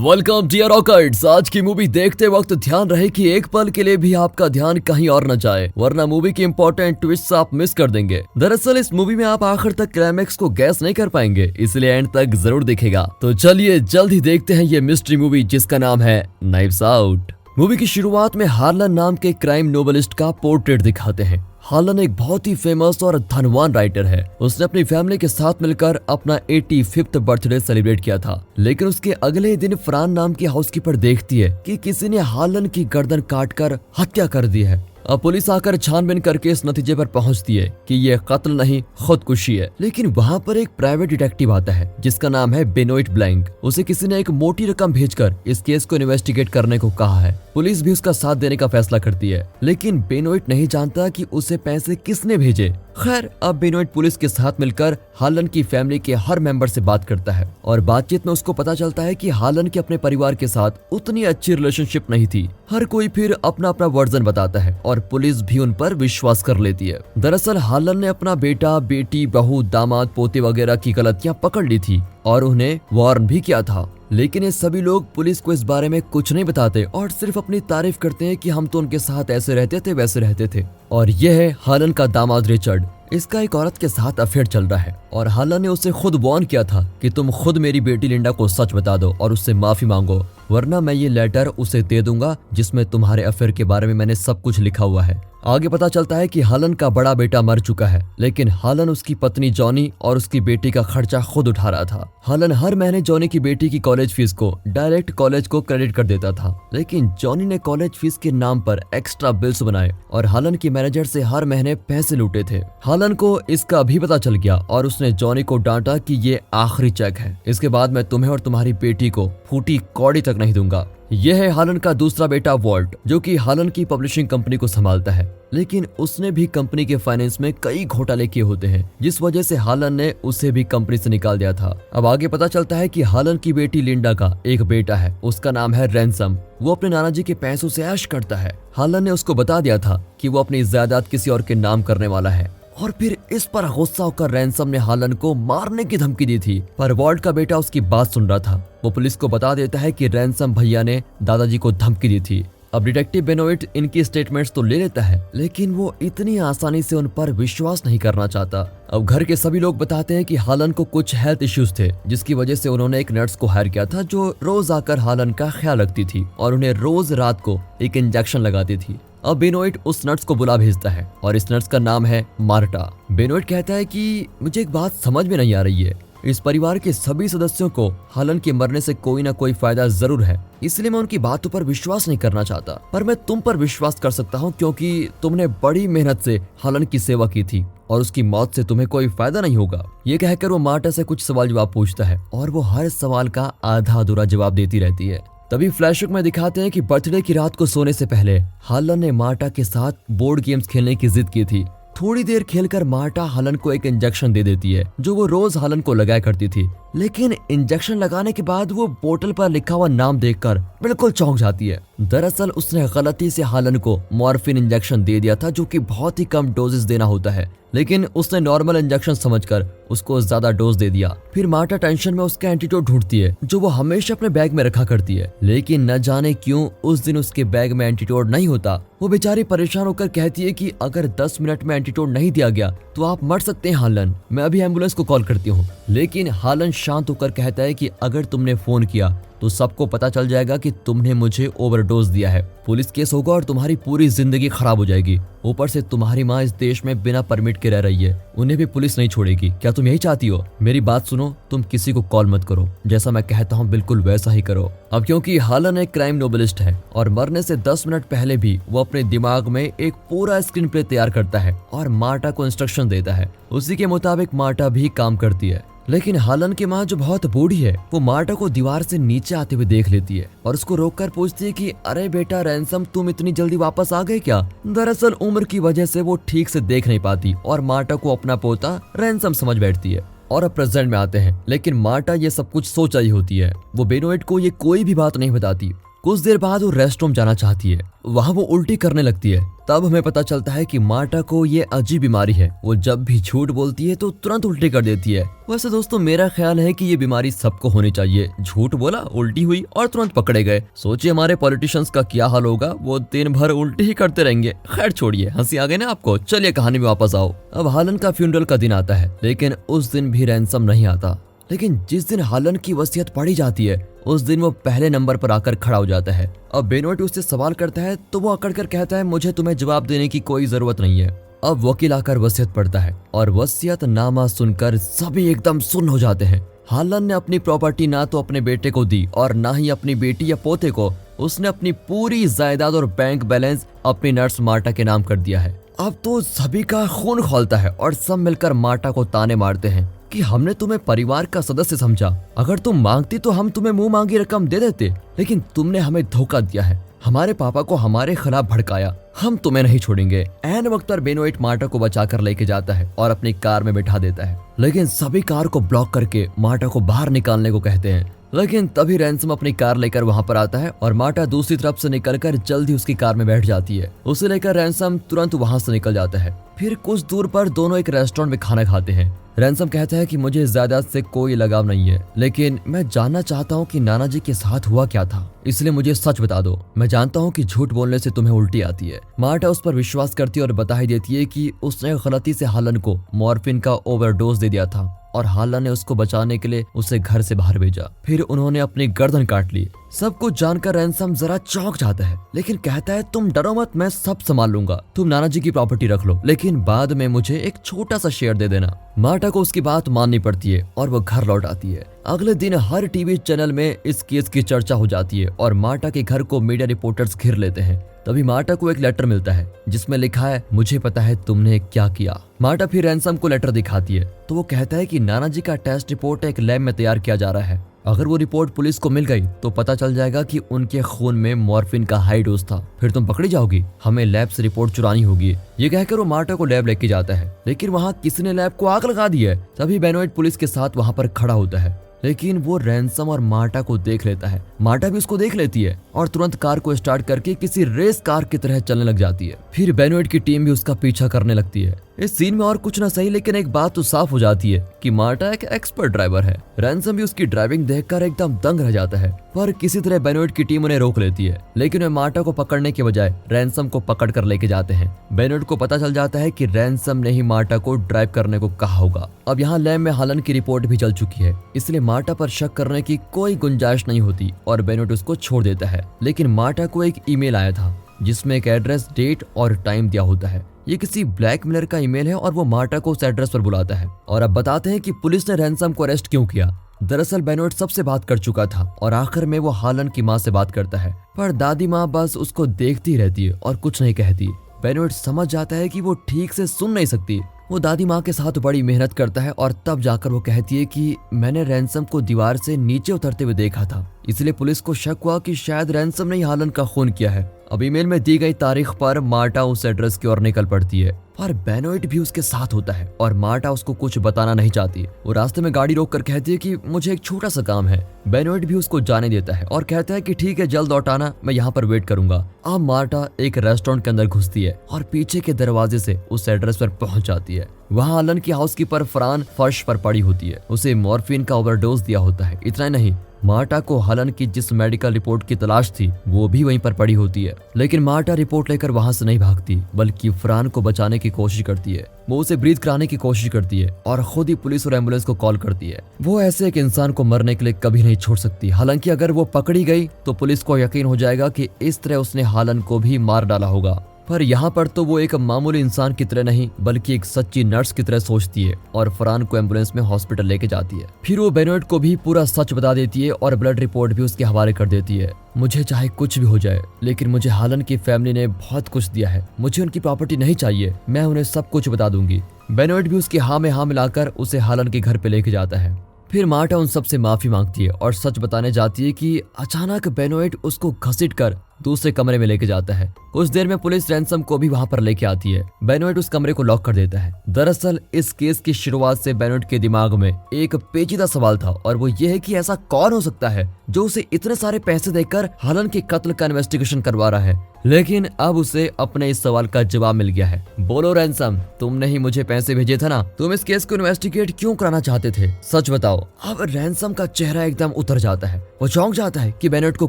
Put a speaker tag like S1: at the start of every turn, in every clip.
S1: Welcome dear रॉकर्ट्स। आज की movie देखते वक्त ध्यान रहे कि एक पल के लिए भी आपका ध्यान कहीं और न जाए, वरना मूवी की इंपॉर्टेंट ट्विस्ट आप मिस कर देंगे। दरअसल इस मूवी में आप आखिर तक क्लाइमैक्स को गैस नहीं कर पाएंगे, इसलिए एंड तक जरूर देखेगा। तो चलिए जल्द ही देखते हैं ये मिस्ट्री मूवी जिसका नाम है नाइव्स आउट। मूवी की शुरुआत में हार्लन नाम के क्राइम नोवेलिस्ट का पोर्ट्रेट दिखाते हैं। हार्लन एक बहुत ही फेमस और धनवान राइटर है। उसने अपनी फैमिली के साथ मिलकर अपना 85th बर्थडे सेलिब्रेट किया था, लेकिन उसके अगले ही दिन फ्रान नाम की हाउसकीपर देखती है कि किसी ने हार्लन की गर्दन काटकर हत्या कर दी है। अब पुलिस आकर छानबीन करके इस नतीजे पर पहुंचती है कि ये कत्ल नहीं खुदकुशी है। लेकिन वहां पर एक प्राइवेट डिटेक्टिव आता है जिसका नाम है बेनोइट ब्लैंक। उसे किसी ने एक मोटी रकम भेजकर इस केस को इन्वेस्टिगेट करने को कहा है। पुलिस भी उसका साथ देने का फैसला करती है, लेकिन बेनोइट नहीं जानता कि उसे पैसे किसने भेजे। खैर, अब बेनोइट पुलिस के साथ मिलकर हार्लन की फैमिली के हर मेंबर से बात करता है और बातचीत में उसको पता चलता है कि हार्लन के अपने परिवार के साथ उतनी अच्छी रिलेशनशिप नहीं थी। हर कोई फिर अपना अपना वर्जन बताता है और पुलिस भी उन पर विश्वास कर लेती है। दरअसल हार्लन ने अपना बेटा, बेटी, बहू, दामाद, पोते वगैरह की गलतियां पकड़ ली थी और उन्हें वार्न भी किया था, लेकिन ये सभी लोग पुलिस को इस बारे में कुछ नहीं बताते और सिर्फ अपनी तारीफ करते हैं कि हम तो उनके साथ ऐसे रहते थे वैसे रहते थे। और यह है हार्लन का दामाद रिचर्ड। इसका एक औरत के साथ अफेयर चल रहा है और हार्लन ने उसे खुद वार्न किया था कि तुम खुद मेरी बेटी लिंडा को सच बता दो और उससे माफी मांगो, वरना मैं ये लेटर उसे दे दूंगा जिसमें तुम्हारे अफेयर के बारे में मैंने सब कुछ लिखा हुआ है। आगे पता चलता है कि हार्लन का बड़ा बेटा मर चुका है, लेकिन हार्लन उसकी पत्नी जॉनी और उसकी बेटी का खर्चा खुद उठा रहा था। हार्लन हर महीने जॉनी की बेटी की कॉलेज फीस को डायरेक्ट कॉलेज को क्रेडिट कर देता था, लेकिन जॉनी ने कॉलेज फीस के नाम पर एक्स्ट्रा बिल्स बनाए और हार्लन की मैनेजर से हर महीने पैसे लूटे थे। हार्लन को इसका भी पता चल गया और उसने जॉनी को डांटा कि ये आखिरी चेक है, इसके बाद मैं तुम्हें और तुम्हारी बेटी को फूटी कौड़ी तक नहीं दूंगा। यह है हार्लन का दूसरा बेटा वॉल्ट, जो कि हार्लन की पब्लिशिंग कंपनी को संभालता है, लेकिन उसने भी कंपनी के फाइनेंस में कई घोटाले किए होते हैं, जिस वजह से हार्लन ने उसे भी कंपनी से निकाल दिया था। अब आगे पता चलता है कि हार्लन की बेटी लिंडा का एक बेटा है, उसका नाम है रैनसम। वो अपने नाना जी के पैसों से ऐश करता है। हार्लन ने उसको बता दिया था कि वो अपनी जायदाद किसी और के नाम करने वाला है और फिर इस पर गुस्सा होकर रैनसम ने हार्लन को मारने की धमकी दी थी, पर वॉल्ट का बेटा उसकी बात सुन रहा था। वो पुलिस को बता देता है कि रैनसम भैया ने दादाजी को धमकी दी थी। अब डिटेक्टिव बेनोइट इनकी स्टेटमेंट्स तो ले लेता है, लेकिन वो इतनी आसानी से उन पर विश्वास नहीं करना चाहता। अब घर के सभी लोग बताते हैं कि हार्लन को कुछ हेल्थ इश्यूज थे, जिसकी वजह से उन्होंने एक नर्स को हायर किया था जो रोज आकर हार्लन का ख्याल रखती थी और उन्हें रोज रात को एक इंजेक्शन लगाती थी। अब बेनोइट उस नर्स को बुला भेजता है और इस नर्स का नाम है मार्टा। बेनोइट कहता है कि मुझे एक बात समझ में नहीं आ रही है, इस परिवार के सभी सदस्यों को हार्लन के मरने से कोई ना कोई फायदा जरूर है, इसलिए मैं उनकी बातों पर विश्वास नहीं करना चाहता, पर मैं तुम पर विश्वास कर सकता हूँ क्योंकि तुमने बड़ी मेहनत से हार्लन की सेवा की थी और उसकी मौत से तुम्हें कोई फायदा नहीं होगा। ये कहकर वो मार्टा से कुछ सवाल जवाब पूछता है और वो हर सवाल का आधा अधूरा जवाब देती रहती है। तभी फ्लैशबैक में दिखाते हैं कि बर्थडे की रात को सोने से पहले हार्लन ने मार्टा के साथ बोर्ड गेम्स खेलने की जिद की थी। थोड़ी देर खेलकर मार्टा हार्लन को एक इंजेक्शन दे देती है जो वो रोज हार्लन को लगाया करती थी, लेकिन इंजेक्शन लगाने के बाद वो बोतल पर लिखा हुआ नाम देखकर बिल्कुल चौंक जाती है। दरअसल उसने गलती से हार्लन को मॉर्फिन इंजेक्शन दे दिया था, जो कि बहुत ही कम डोजेस देना होता है, लेकिन उसने नॉर्मल इंजेक्शन समझकर उसको ज्यादा डोज दे दिया। फिर मार्टा टेंशन में उसका एंटीडोट ढूंढती है जो वो हमेशा अपने बैग में रखा करती है, लेकिन न जाने क्यों उस दिन उसके बैग में एंटीडोट नहीं होता। वो बेचारी परेशान होकर कहती है कि अगर 10 मिनट में एंटीडोट नहीं दिया गया तो आप मर सकते हैं हार्लन, मैं अभी एम्बुलेंस को कॉल करती हूँ। लेकिन हार्लन शांत होकर कहता है कि अगर तुमने फोन किया तो सबको पता चल जाएगा कि तुमने मुझे ओवरडोज दिया है, पुलिस केस होगा और तुम्हारी पूरी जिंदगी खराब हो जाएगी। ऊपर से तुम्हारी माँ इस देश में बिना परमिट के रह रही है, उन्हें भी पुलिस नहीं छोड़ेगी। क्या तुम यही चाहती हो? मेरी बात सुनो, तुम किसी को कॉल मत करो, जैसा मैं कहता हूँ बिल्कुल वैसा ही करो। अब क्योंकि हार्लन एक क्राइम नोवेलिस्ट है और मरने से 10 मिनट पहले भी वो अपने दिमाग में एक पूरा स्क्रीन प्ले तैयार करता है और मार्टा को इंस्ट्रक्शन देता है। उसी के मुताबिक मार्टा भी काम करती है, लेकिन हार्लन की माँ जो बहुत बूढ़ी है वो मार्टा को दीवार से नीचे आते हुए देख लेती है और उसको रोककर पूछती है कि अरे बेटा रैनसम, तुम इतनी जल्दी वापस आ गए क्या? दरअसल उम्र की वजह से वो ठीक से देख नहीं पाती और मार्टा को अपना पोता रैनसम समझ बैठती है। और अब प्रेजेंट में आते हैं, लेकिन मार्टा ये सब कुछ सोच रही होती है। वो बेनोइट को ये कोई भी बात नहीं बताती कुछ देर बाद वो रेस्टरूम जाना चाहती है, वहाँ वो उल्टी करने लगती है। तब हमें पता चलता है कि मार्टा को ये अजीब बीमारी है, वो जब भी झूठ बोलती है तो तुरंत उल्टी कर देती है। वैसे दोस्तों मेरा ख्याल है कि ये बीमारी सबको होनी चाहिए, झूठ बोला उल्टी हुई और तुरंत पकड़े गए। सोचिए हमारे पॉलिटिशियंस का क्या हाल होगा, वो दिन भर उल्टी ही करते रहेंगे। खैर छोड़िए, हंसी आ गई ना आपको, चलिए कहानी में वापस आओ। अब हालन का फ्यूनरल का दिन आता है, लेकिन उस दिन भी रैनसम नहीं आता। लेकिन जिस दिन हालन की वसीयत पढ़ी जाती है उस दिन वो पहले नंबर पर आकर खड़ा हो जाता है। अब बेनोइट उससे सवाल करता है तो वो अकड़ कर कहता है, मुझे तुम्हें जवाब देने की कोई जरूरत नहीं है। अब वकील आकर वसीयत पढ़ता है और वसीयत नामा सुनकर सभी एकदम सुन्न हो जाते हैं। हालन ने अपनी प्रॉपर्टी ना तो अपने बेटे को दी और ना ही अपनी बेटी या पोते को। उसने अपनी पूरी जायदाद और बैंक बैलेंस अपनी नर्स मार्टा के नाम कर दिया है। अब तो सभी का खून खौलता है और सब मिलकर मार्टा को ताने मारते हैं कि हमने तुम्हें परिवार का सदस्य समझा, अगर तुम मांगती तो हम तुम्हें मुंह मांगी रकम दे देते, लेकिन तुमने हमें धोखा दिया है, हमारे पापा को हमारे खिलाफ भड़काया, हम तुम्हें नहीं छोड़ेंगे। ऐन वक्त पर बेनोइट मार्टा को बचाकर लेके जाता है और अपनी कार में बिठा देता है, लेकिन सभी कार को ब्लॉक करके मार्टा को बाहर निकालने को कहते हैं। लेकिन तभी रैनसम अपनी कार लेकर वहां पर आता है और मार्टा दूसरी तरफ से निकलकर जल्द ही उसकी कार में बैठ जाती है। उसे लेकर रैनसम तुरंत वहां से निकल जाता है। फिर कुछ दूर पर दोनों एक रेस्टोरेंट में खाना खाते हैं। रैनसम कहता है कि मुझे जायदाद से कोई लगाव नहीं है, लेकिन मैं जानना चाहता हूँ कि नाना जी के साथ हुआ क्या था, इसलिए मुझे सच बता दो। मैं जानता हूँ कि झूठ बोलने से तुम्हें उल्टी आती है। मार्टा उस पर विश्वास करती है और बता ही देती है कि उसने गलती से हालन को मॉर्फिन का ओवरडोज दे दिया था और हालन ने उसको बचाने के लिए उसे घर से बाहर भेजा। फिर उन्होंने अपनी गर्दन काट ली। सब कुछ जानकर रैनसम जरा चौंक जाता है, लेकिन कहता है तुम डरो मत, मैं सब संभाल लूंगा, तुम नाना जी की प्रॉपर्टी रख लो, लेकिन बाद में मुझे एक छोटा सा शेयर दे देना। मार्टा को उसकी बात माननी पड़ती है और वो घर लौट आती है। अगले दिन हर टीवी चैनल में इस केस की चर्चा हो जाती है और मार्टा के घर को मीडिया रिपोर्टर्स घेर लेते हैं। तभी मार्टा को एक लेटर मिलता है जिसमें लिखा है, मुझे पता है तुमने क्या किया। मार्टा फिर रैनसम को लेटर दिखाती है तो वो कहता है कि नाना जी का टेस्ट रिपोर्ट एक लैब में तैयार किया जा रहा है। अगर वो रिपोर्ट पुलिस को मिल गई तो पता चल जाएगा कि उनके खून में मॉर्फिन का हाई डोज था, फिर तुम पकड़ी जाओगी, हमें लैब से रिपोर्ट चुरानी होगी। ये कहकर वो मार्टा को लैब लेके जाता है, लेकिन वहाँ किसी ने लैब को आग लगा दी है। तभी बेनोइट पुलिस के साथ वहाँ पर खड़ा होता है, लेकिन वो रैनसम और मार्टा को देख लेता है। मार्टा भी उसको देख लेती है और तुरंत कार को स्टार्ट करके किसी रेस कार की तरह चलने लग जाती है। फिर बेनोइट की टीम भी उसका पीछा करने लगती है। इस सीन में और कुछ ना सही, लेकिन एक बात तो साफ हो जाती है कि मार्टा एक एक्सपर्ट ड्राइवर है। रैनसम भी उसकी ड्राइविंग देखकर एकदम दंग रह जाता है, पर किसी तरह बेनोइट की टीम उन्हें रोक लेती है, लेकिन वे मार्टा को पकड़ने के बजाय रैनसम को पकड़ कर लेके जाते हैं। बेनोइट को पता चल जाता है कि रैनसम ने ही मार्टा को ड्राइव करने को कहा होगा। अब यहाँ लैब में हालन की रिपोर्ट भी चल चुकी है, इसलिए मार्टा पर शक करने की कोई गुंजाइश नहीं होती और बेनोइट उसको छोड़ देता है। लेकिन मार्टा को एक ईमेल आया था जिसमें एक एड्रेस, डेट और टाइम दिया होता है। ये किसी ब्लैकमेलर का ईमेल है और वो मार्टा को उस एड्रेस पर बुलाता है। और अब बताते हैं कि पुलिस ने रैनसम को अरेस्ट क्यों किया। दरअसल बेनोइट सबसे बात कर चुका था और आखिर में वो हालन की माँ से बात करता है, पर दादी माँ बस उसको देखती रहती है और कुछ नहीं कहती। बेनोइट समझ जाता है कि वो ठीक से सुन नहीं सकती। वो दादी माँ के साथ बड़ी मेहनत करता है और तब जाकर वो कहती है कि मैंने रैनसम को दीवार से नीचे उतरते हुए देखा था, इसलिए पुलिस को शक हुआ कि शायद रैनसम ने हालन का खून किया है। अब ईमेल में दी गई तारीख पर मार्टा उस एड्रेस की ओर निकल पड़ती है, पर बेनोइट भी उसके साथ होता है और मार्टा उसको कुछ बताना नहीं चाहती। वो रास्ते में गाड़ी रोक कर कहती है कि मुझे एक छोटा सा काम है। बेनोइट भी उसको जाने देता है और कहता है कि ठीक है, जल्द लौट आना, मैं यहाँ पर वेट करूंगा। अब मार्टा एक रेस्टोरेंट के अंदर घुसती है और पीछे के दरवाजे से उस एड्रेस पर पहुंच जाती है। वहाँ हालन की हाउसकीपर फरान फर्श पर पड़ी होती है, उसे मॉर्फिन का ओवरडोज दिया होता है। इतना ही नहीं, मार्टा को हालन की जिस मेडिकल रिपोर्ट की तलाश थी वो भी वहीं पर पड़ी होती है, लेकिन मार्टा रिपोर्ट लेकर वहां से नहीं भागती, बल्कि फरान को बचाने की कोशिश करती है। वो उसे ब्रीथ कराने की कोशिश करती है और खुद ही पुलिस और एम्बुलेंस को कॉल करती है। वो ऐसे एक इंसान को मरने के लिए कभी नहीं छोड़ सकती। हालांकि अगर वो पकड़ी गई तो पुलिस को यकीन हो जाएगा कि इस तरह उसने हालन को भी मार डाला होगा। पर यहाँ पर तो वो एक मामूली इंसान की तरह नहीं बल्कि एक सच्ची नर्स की तरह सोचती है और फरान को एम्बुलेंस में हॉस्पिटल लेके जाती है। फिर वो बेनोइट को भी पूरा सच बता देती है और ब्लड रिपोर्ट भी उसके हवाले कर देती है। मुझे चाहे कुछ भी हो जाए, लेकिन मुझे हालन की फैमिली ने बहुत कुछ दिया है, मुझे उनकी प्रॉपर्टी नहीं चाहिए, मैं उन्हें सब कुछ बता दूंगी। बेनोइट भी उसकी हाँ में हाँ मिलाकर उसे हालन के घर पे लेके जाता है। फिर मार्टा उन सबसे माफी मांगती है और सच बताने जाती है कि अचानक बेनोइट उसको घसीट कर दूसरे कमरे में लेके जाता है। कुछ देर में पुलिस रैंसम को भी वहाँ पर लेके आती है। बेनोइट उस कमरे को लॉक कर देता है। दरअसल इस केस की शुरुआत से बेनोइट के दिमाग में एक पेचीदा सवाल था और वो ये है कि ऐसा कौन हो सकता है जो उसे इतने सारे पैसे देकर हालन के कत्ल का इन्वेस्टिगेशन करवा रहा है। लेकिन अब उसे अपने इस सवाल का जवाब मिल गया है। बोलो रैंसम, तुमने ही मुझे पैसे भेजे थे ना? तुम इस केस को इन्वेस्टिगेट क्यों कराना चाहते थे? सच बताओ। अब रैंसम का चेहरा एकदम उतर जाता है। वो चौंक जाता है कि बेनोइट को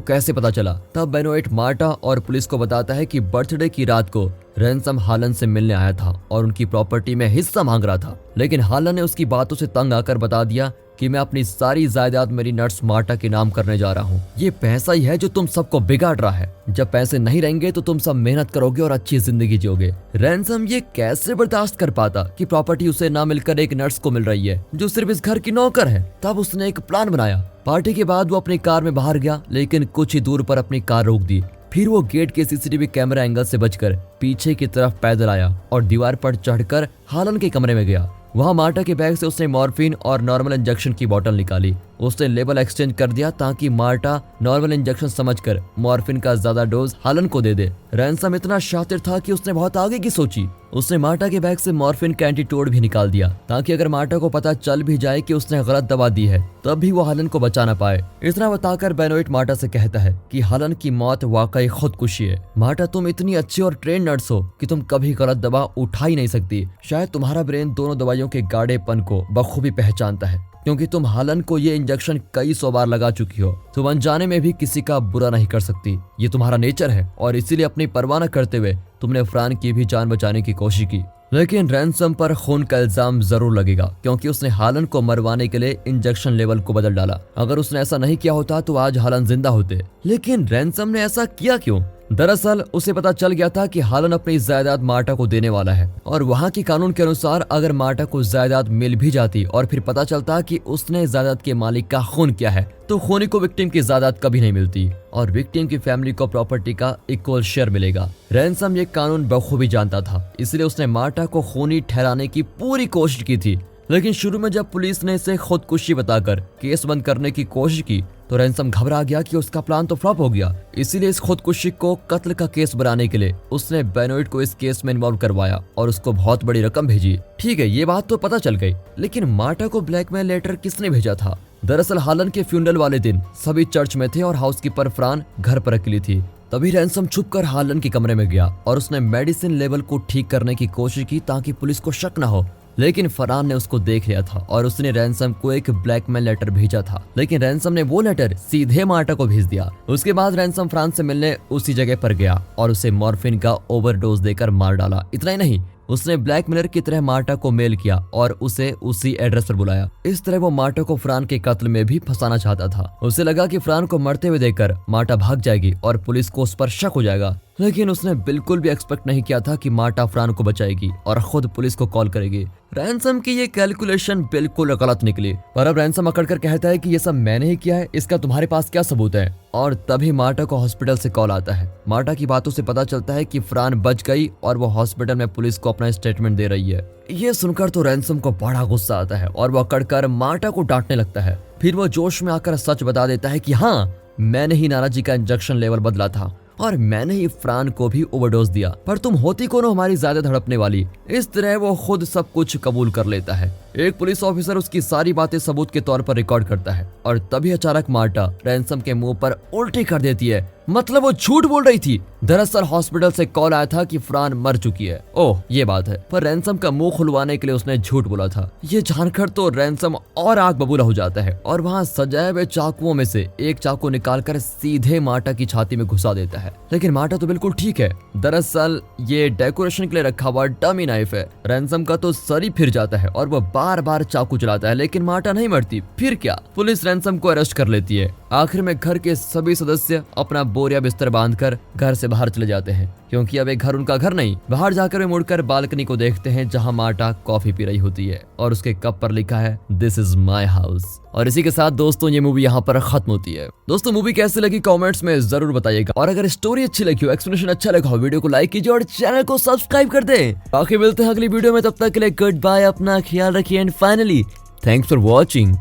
S1: कैसे पता चला। तब बेनोइट मार्टा और पुलिस को बताता है कि बर्थडे की रात को रैंसम हालन से मिलने आया था और उनकी प्रॉपर्टी में हिस्सा मांग रहा था, लेकिन हालन ने उसकी बातों से तंग आकर बता दिया कि मैं अपनी सारी जायदाद मेरी नर्स मार्टा के नाम करने जा रहा हूँ। ये पैसा ही है जो तुम सबको बिगाड़ रहा है। जब पैसे नहीं रहेंगे तो तुम सब मेहनत करोगे और अच्छी जिंदगी जियोगे। रैंसम ये कैसे बर्दाश्त कर पाता कि प्रॉपर्टी उसे ना मिलकर एक नर्स को मिल रही है जो सिर्फ इस घर की नौकर है। तब उसने एक प्लान बनाया। पार्टी के बाद वो अपनी कार में बाहर गया, लेकिन कुछ ही दूर पर अपनी कार रोक दी। फिर वो गेट के सीसीटीवी कैमरा एंगल से बचकर पीछे की तरफ पैदल आया और दीवार पर चढ़कर हालन के कमरे में गया। वहाँ मार्टा के बैग से उसने मॉर्फिन और नॉर्मल इंजेक्शन की बोतल निकाली। उसने लेबल एक्सचेंज कर दिया ताकि मार्टा नॉर्मल इंजेक्शन समझकर मॉर्फिन का ज्यादा डोज हालन को दे दे। रैंसम इतना शातिर था कि उसने बहुत आगे की सोची। उसने मार्टा के बैग से मॉर्फिन का एंटीटोड भी निकाल दिया ताकि अगर मार्टा को पता चल भी जाए कि उसने गलत दवा दी है तब भी वो हालन को बचा ना पाए। इतना बताकर बेनोइट मार्टा से कहता है कि हालन की मौत वाकई खुदकुशी है। मार्टा, तुम इतनी अच्छी और ट्रेन नर्स हो कि तुम कभी गलत दवा उठा ही नहीं सकती। शायद तुम्हारा ब्रेन दोनों दवाइयों के गाढ़ेपन को बखूबी पहचानता है, क्योंकि तुम हालन को ये इंजेक्शन कई 100 बार लगा चुकी हो। तुम अनजाने में भी किसी का बुरा नहीं कर सकती। ये तुम्हारा नेचर है और इसीलिए अपनी परवाह न करते हुए तुमने फ्रान की भी जान बचाने की कोशिश की। लेकिन रैंसम पर खून का इल्जाम जरूर लगेगा क्योंकि उसने हालन को मरवाने के लिए इंजेक्शन लेवल को बदल डाला। अगर उसने ऐसा नहीं किया होता तो आज हालन जिंदा होते। लेकिन रैंसम ने ऐसा किया क्यों? दरअसल उसे पता चल गया था कि हालन अपनी जायदाद मार्टा को देने वाला है और वहाँ की कानून के अनुसार अगर मार्टा को जायदाद मिल भी जाती और फिर पता चलता कि उसने जायदाद के मालिक का खून किया है तो खूनी को विक्टिम की जायदाद कभी नहीं मिलती और विक्टिम की फैमिली को प्रॉपर्टी का इक्वल शेयर मिलेगा। रैंसम ये कानून बखूबी जानता था, इसलिए उसने मार्टा को खूनी ठहराने की पूरी कोशिश की थी। लेकिन शुरू में जब पुलिस ने इसे खुदकुशी बताकर केस बंद करने की कोशिश की तो रैंसम घबरा गया कि उसका प्लान तो फ्लॉप हो गया। इसीलिए इस खुदकुशी को कत्ल का केस बनाने के लिए उसने बेनोइट को इस केस में इन्वॉल्व करवाया और उसको बहुत बड़ी रकम भेजी। ठीक है, ये बात तो पता चल गई, लेकिन मार्टा को ब्लैकमेल लेटर किसने भेजा था? दरअसल हालन के फ्यूनरल वाले दिन सभी चर्च में थे और हाउसकीपर फ्रान घर पर अकेली थी। तभी रैंसम छुपकर हालन के कमरे में गया और उसने मेडिसिन लेवल को ठीक करने की कोशिश की ताकि पुलिस को शक न हो। लेकिन फरहान ने उसको देख लिया था और उसने रैंसम को एक ब्लैकमेल लेटर भेजा था, लेकिन रैंसम ने वो लेटर सीधे मार्टा को भेज दिया। उसके बाद रैंसम फ्रांस से मिलने उसी जगह पर गया और उसे मॉर्फिन का ओवरडोज देकर मार डाला। इतना ही नहीं, उसने ब्लैकमेलर की तरह मार्टा को मेल किया और उसे उसी एड्रेस पर बुलाया। इस तरह वो मार्टा को फ्रान के कत्ल में भी फंसाना चाहता था। उसे लगा कि फ्रान को मरते हुए देखकर मार्टा भाग जाएगी और पुलिस को उस पर शक हो जाएगा, लेकिन उसने बिल्कुल भी एक्सपेक्ट नहीं किया था कि मार्टा फ्रान को बचाएगी और खुद पुलिस को कॉल करेगी। रैंसम की ये कैलकुलेशन बिल्कुल गलत निकली, पर अब रैंसम अकड़कर कहता है कि ये सब मैंने ही किया है, इसका तुम्हारे पास क्या सबूत है? और तभी मार्टा को हॉस्पिटल से कॉल आता है। मार्टा की बातों से पता चलता है कि फ्रान बच गई और वो हॉस्पिटल में पुलिस को अपना स्टेटमेंट दे रही है। ये सुनकर तो रैंसम को बड़ा गुस्सा आता है और वो अकड़कर मार्टा को डांटने लगता है। फिर वो जोश में आकर सच बता देता है कि हाँ, मैंने ही नानाजी का इंजेक्शन लेवल बदला था और मैंने ही फ्रान को भी ओवरडोज दिया, पर तुम होती कौन हो हमारी ज्यादा धड़पने वाली? इस तरह वो खुद सब कुछ कबूल कर लेता है। एक पुलिस ऑफिसर उसकी सारी बातें सबूत के तौर पर रिकॉर्ड करता है और तभी अचानक मार्टा रैंसम के मुंह पर उल्टी कर देती है। मतलब वो झूठ बोल रही थी। दरअसल हॉस्पिटल से कॉल आया था कि फ्रान मर चुकी है। ओह, ये बात है, पर रैंसम का मुंह खुलवाने के लिए उसने झूठ बोला था। ये जानकर तो रैंसम और आग बबूला हो जाता है और वहाँ सजाए हुए चाकुओं में से एक चाकू निकालकर सीधे मार्टा की छाती में घुसा देता है। लेकिन मार्टा तो बिल्कुल ठीक है। दरअसल ये डेकोरेशन के लिए रखा हुआ डमी नाइफ है। रैंसम का तो सर ही फिर जाता है और वो बार बार चाकू चलाता है, लेकिन मार्टा नहीं मरती। फिर क्या, पुलिस रैंसम को अरेस्ट कर लेती है। आखिर में घर के सभी सदस्य अपना बोरिया बिस्तर बांधकर घर से बाहर चले जाते हैं, क्योंकि अब एक घर उनका घर नहीं। बाहर जाकर वे मुड़कर बालकनी को देखते हैं जहां मार्टा कॉफी पी रही होती है और उसके कप पर लिखा है दिस इज माई हाउस। और इसी के साथ दोस्तों ये मूवी यहाँ पर खत्म होती है। दोस्तों मूवी कैसी लगी कमेंट्स में जरूर बताइएगा और अगर स्टोरी अच्छी लगी हो, एक्सप्लेनेशन अच्छा लगा हो, वीडियो को लाइक कीजिए और चैनल को सब्सक्राइब कर दें। बाकी मिलते हैं अगली वीडियो में, तब तक के लिए गुड बाय, अपना ख्याल रखिए and finally thanks for watching.